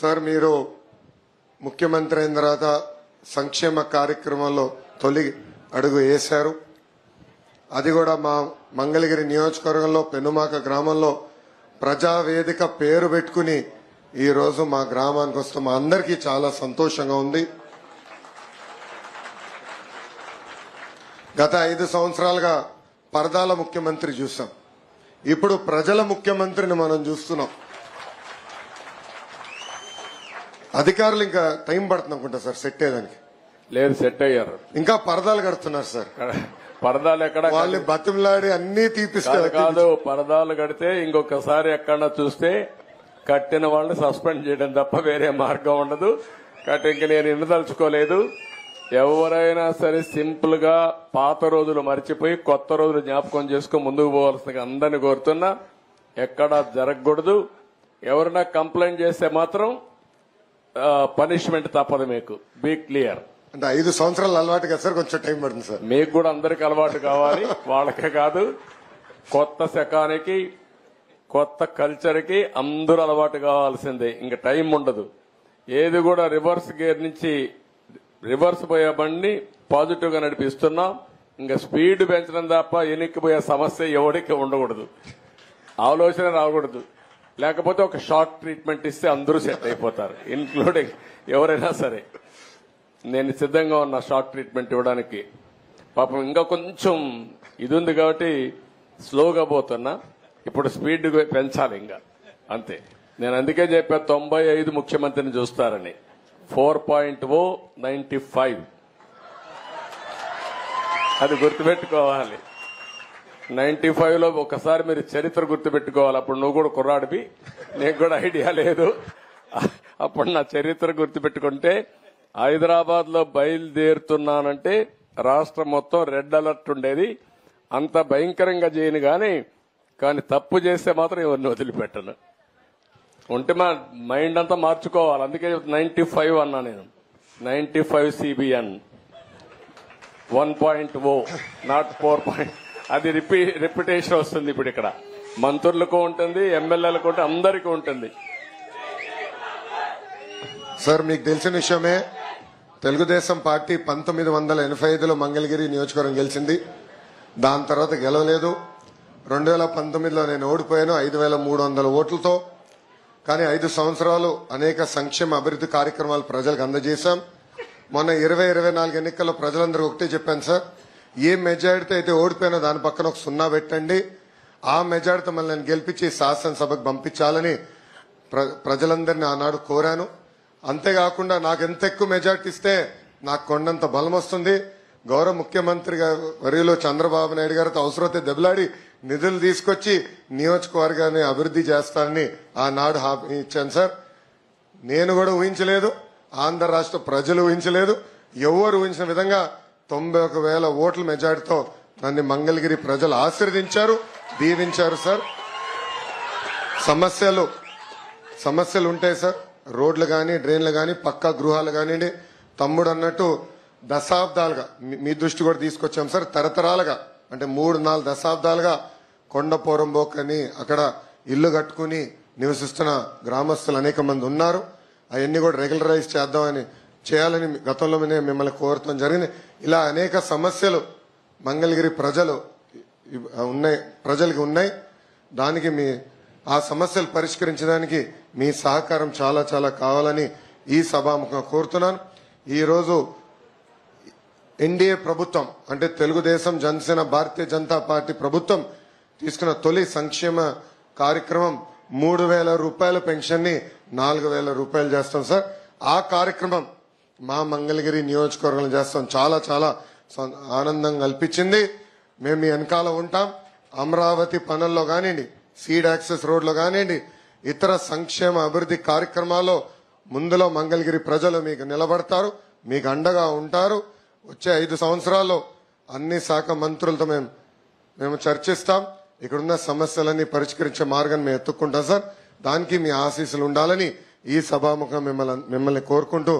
Sir మీరు ముఖ్యమంత్రి అయిన తర్వాత సంక్షేమ కార్యక్రమంలో తొలి అడుగు వేశారు. అది కూడా మా మంగళగిరి నియోజకవర్గంలో పెనుమాక గ్రామంలో ప్రజావేదిక పేరు పెట్టుకుని ఈ రోజు మా గ్రామానికి వస్తే మా అందరికీ చాలా సంతోషంగా ఉంది. గత 5 సంవత్సరాలుగా పరదాల ముఖ్యమంత్రి చూసాం. ఇప్పుడు ప్రజల ముఖ్యమంత్రిని మనం చూస్తున్నాం. అధికారులు ఇంకా టైం పడుతుంది అనుకుంటా సార్ సెట్ అయ్యేదానికి. లేదు, సెట్ అయ్యారు. ఇంకా పరదాలు కడుతున్నారు సార్. పరదాలు ఎక్కడ వాళ్ళని బతిమలాడి అన్ని తీపిస్తారు. కాదు, పరదాలు కడితే ఇంకొకసారి ఎక్కడన్నా చూస్తే కట్టిన వాళ్ళని సస్పెండ్ చేయడం తప్ప వేరే మార్గం ఉండదు. కాబట్టి ఇంక నేను ఎన్నుదలుచుకోలేదు. ఎవరైనా సరే సింపుల్ గా పాత రోజులు మర్చిపోయి కొత్త రోజులు జ్ఞాపకం చేసుకుని ముందుకు పోవాల్సిందిగా అందరినీ కోరుతున్నా. ఎక్కడా జరగకూడదు. ఎవరైనా కంప్లైంట్ చేస్తే మాత్రం పనిష్మెంట్ తప్పదు. మీకు బీ క్లియర్. అంటే 5 సంవత్సరాలు అలవాటు కదా సార్, కొంచెం టైం పడుతుంది సార్. మీకు కూడా అందరికి అలవాటు కావాలి, వాళ్ళకే కాదు. కొత్త శకానికి కొత్త కల్చర్ కి అందరూ అలవాటు కావాల్సిందే. ఇంకా టైం ఉండదు. ఏది కూడా రివర్స్ గేర్ నుంచి రివర్స్ పోయే బండి పాజిటివ్ గా నడిపిస్తున్నాం. ఇంకా స్పీడ్ పెంచడం తప్ప ఎనిక్కిపోయే సమస్య ఎవరికి ఉండకూడదు. ఆలోచన రాకూడదు. లేకపోతే ఒక షార్ట్ ట్రీట్మెంట్ ఇస్తే అందరూ సెట్ అయిపోతారు, ఇన్క్లూడింగ్ ఎవరైనా సరే. నేను సిద్ధంగా ఉన్నా షార్ట్ ట్రీట్మెంట్ ఇవ్వడానికి. పాపం ఇంకా కొంచెం ఇది ఉంది కాబట్టి స్లోగా పోతున్నా. ఇప్పుడు స్పీడ్ పెంచాలి ఇంకా, అంతే. నేను అందుకే చెప్పా 95 ముఖ్యమంత్రిని చూస్తారని. 4.0 95 అది గుర్తుపెట్టుకోవాలి. 95 లో ఒకసారి మీరు చరిత్ర గుర్తుపెట్టుకోవాలి. అప్పుడు నువ్వు కూడా కుర్రాడివి, నీకు కూడా ఐడియా లేదు. అప్పుడు నా చరిత్ర గుర్తుపెట్టుకుంటే హైదరాబాద్ లో బయలుదేరుతున్నానంటే రాష్ట్రం మొత్తం రెడ్ అలర్ట్ ఉండేది. అంత భయంకరంగా చేయను కానీ తప్పు చేస్తే మాత్రం ఎవరిని వదిలిపెట్టను. ఉంటే మా మైండ్ అంతా మార్చుకోవాలి. అందుకే 95 అన్నా నేను. 95 CBN 1.0 నాట్ 4. అది రిపిటేషన్ వస్తుంది. ఇప్పుడు ఇక్కడ మంత్రులకు ఉంటుంది, ఎమ్మెల్యేలకు ఉంటుంది, అందరికీ ఉంటుంది. సార్ మీకు తెలిసిన విషయమే, తెలుగుదేశం పార్టీ 1985లో మంగళగిరి నియోజకవర్గం గెలిచింది. దాని తర్వాత గెలవలేదు. 2019లో నేను ఓడిపోయాను 5300 ఓట్లతో. కానీ 5 సంవత్సరాలు అనేక సంక్షేమ అభివృద్ధి కార్యక్రమాలు ప్రజలకు అందజేశాం. మొన్న 2024 ఎన్నికల్లో ప్రజలందరూ ఒకటే చెప్పాను సార్, ఏ మెజారిటీ అయితే ఓడిపోయినా దాని పక్కన ఒక 0 పెట్టండి. ఆ మెజారిటీ మళ్ళీ నేను గెలిపించి శాసనసభకు పంపించాలని ప్రజలందరినీ ఆనాడు కోరాను. అంతేకాకుండా నాకు ఎంత ఎక్కువ మెజారిటీ ఇస్తే నాకు కొండంత బలం వస్తుంది. గౌరవ ముఖ్యమంత్రి వర్యులు చంద్రబాబు నాయుడు గారితో అవసరమైతే దెబ్బలాడి నిధులు తీసుకొచ్చి నియోజకవర్గాన్ని అభివృద్ధి చేస్తానని ఆనాడు హామీ ఇచ్చాను సార్. నేను కూడా ఊహించలేదు, ఆంధ్ర రాష్ట్ర ప్రజలు ఊహించలేదు, ఎవరు ఊహించిన విధంగా 91,000 ఓట్ల మెజారిటీతో నన్ను మంగళగిరి ప్రజలు ఆశీర్వదించారు, దీవించారు సార్. సమస్యలు ఉంటాయి సార్. రోడ్లు కానీ, డ్రైన్లు కానీ, పక్కా గృహాలు కానివ్వండి. తమ్ముడు అన్నట్టు దశాబ్దాలుగా మీ దృష్టి కూడా తీసుకొచ్చాం సార్. తరతరాలుగా అంటే 3-4 దశాబ్దాలుగా కొండపోరంబోక్ అని అక్కడ ఇల్లు కట్టుకుని నివసిస్తున్న గ్రామస్తులు అనేక మంది ఉన్నారు. అవన్నీ కూడా రెగ్యులరైజ్ చేయాలని గతంలో మిమ్మల్ని కోరటం జరిగింది. ఇలా అనేక సమస్యలు మంగళగిరి ప్రజలకి ఉన్నాయి. దానికి ఆ సమస్యలు పరిష్కరించడానికి మీ సహకారం చాలా చాలా కావాలని ఈ సభాముఖంగా కోరుతున్నాను. ఈ రోజు ఎన్డీఏ ప్రభుత్వం అంటే తెలుగుదేశం, జనసేన, భారతీయ జనతా పార్టీ ప్రభుత్వం తీసుకున్న తొలి సంక్షేమ కార్యక్రమం 3,000 రూపాయల పెన్షన్ ని 4,000 రూపాయలు చేస్తాం సార్. ఆ కార్యక్రమం మా మంగళగిరి నియోజకవర్గంలో చేస్తాం. చాలా చాలా ఆనందం కల్పించింది. మేము మీ వెనకాల ఉంటాం. అమరావతి పనుల్లో కానివ్వండి, సీడ్ యాక్సెస్ రోడ్లో కానివ్వండి, ఇతర సంక్షేమ అభివృద్ధి కార్యక్రమాల్లో ముందులో మంగళగిరి ప్రజలు మీకు నిలబడతారు, మీకు అండగా ఉంటారు. వచ్చే 5 సంవత్సరాల్లో అన్ని శాఖ మంత్రులతో మేము చర్చిస్తాం. ఇక్కడున్న సమస్యలన్నీ పరిష్కరించే మార్గాన్ని మేము ఎత్తుక్కుంటాం సార్. దానికి మీ ఆశీస్సులు ఉండాలని ఈ సభాముఖం మిమ్మల్ని కోరుకుంటూ